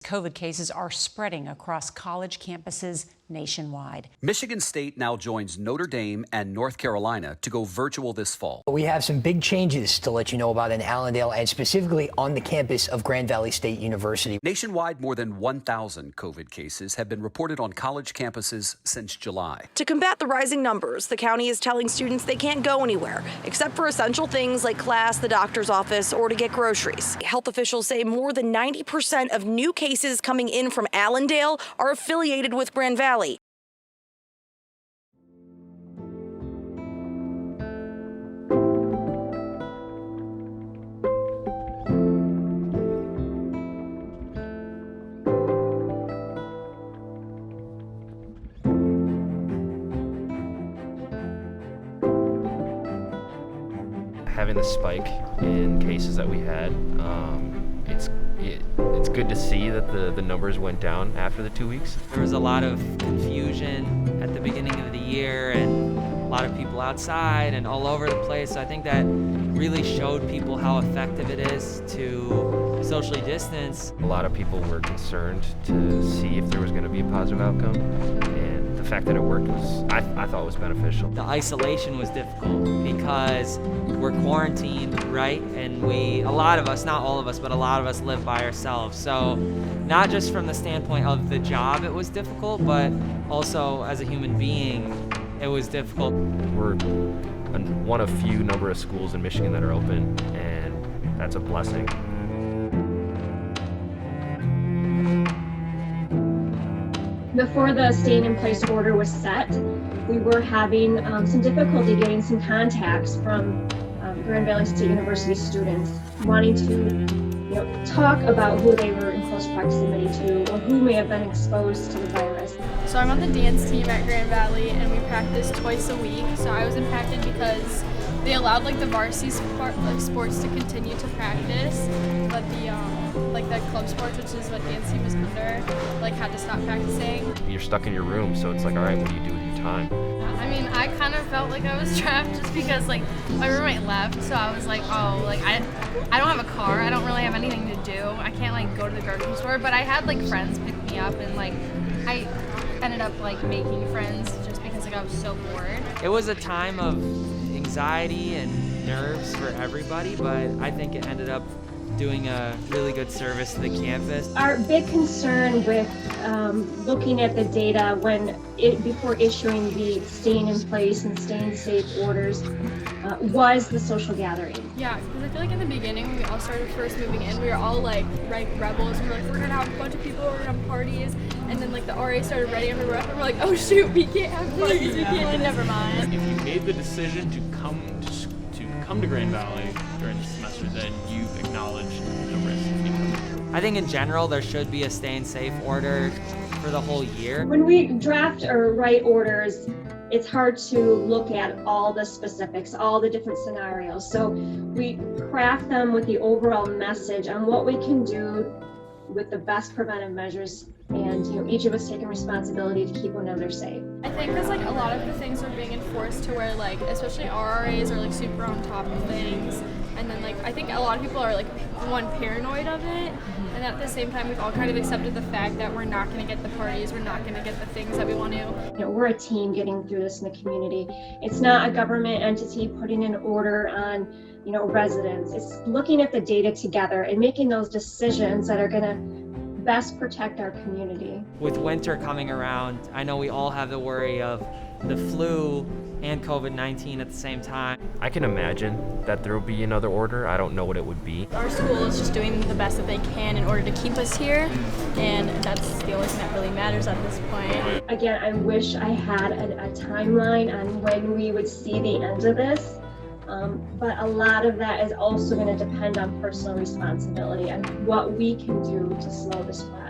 COVID cases are spreading across college campuses nationwide. Michigan State now joins Notre Dame and North Carolina to go virtual this fall. We have some big changes to let you know about in Allendale and specifically on the campus of Grand Valley State University. Nationwide, more than 1,000 COVID cases have been reported on college campuses since July. To combat the rising numbers, the county is telling students they can't go anywhere except for essential things like class, the doctor's office, or to get groceries. Health officials say more than 90% of new cases coming in from Allendale are affiliated with Grand Valley. Having the spike in cases that we had, it's good to see that the numbers went down after the 2 weeks. There was a lot of confusion at the beginning of the year and a lot of people outside and all over the place. So I think that really showed people how effective it is to socially distance. A lot of people were concerned to see if there was going to be a positive outcome, and the fact that it worked was, I thought was beneficial. The isolation was difficult because we're quarantined, right? And a lot of us, not all of us, but a lot of us live by ourselves. So not just from the standpoint of the job it was difficult, but also as a human being, it was difficult. We're one of few number of schools in Michigan that are open, and that's a blessing. Before the staying-in-place order was set, we were having some difficulty getting some contacts from Grand Valley State University students wanting to talk about who they were in close proximity to or who may have been exposed to the virus. So I'm on the dance team at Grand Valley and we practice twice a week. So I was impacted because they allowed the varsity sports to continue to practice, but the club sports, which is what dance team was under, had to stop practicing. You're stuck in your room, so it's all right, what do you do with your time? I mean, I kind of felt like I was trapped just because my roommate left, so I was I don't have a car, I don't really have anything to do. I can't go to the grocery store, but I had friends pick me up, and I ended up making friends just because I was so bored. It was a time of anxiety and nerves for everybody, but I think it ended up doing a really good service to the campus. Our big concern with looking at the data before issuing the staying in place and staying safe orders was the social gathering. Yeah, because I feel in the beginning when we all started first moving in, we were all rebels. We were we're gonna have a bunch of people, we're gonna have parties, and then the RA started ready and we were up and we're oh shoot, we can't have parties, we can't. Never mind. If you made the decision to come to Grand Valley during the semester, then you've acknowledged the risk. I think in general there should be a staying safe order for the whole year. When we draft or write orders, it's hard to look at all the specifics, all the different scenarios. So we craft them with the overall message on what we can do with the best preventive measures, and each of us taking responsibility to keep one another safe. I think because a lot of the things are being enforced to where especially RRAs are super on top of things, and then I think a lot of people are paranoid of it, and at the same time we've all kind of accepted the fact that we're not going to get the parties, we're not going to get the things that we want to. We're a team getting through this in the community. It's not a government entity putting an order on residents. It's looking at the data together and making those decisions that are going to best protect our community. With winter coming around, I know we all have the worry of the flu and COVID-19 at the same time. I can imagine that there will be another order. I don't know what it would be. Our school is just doing the best that they can in order to keep us here, and that's the only thing that really matters at this point. Again, I wish I had a timeline on when we would see the end of this. But a lot of that is also going to depend on personal responsibility and what we can do to slow the spread.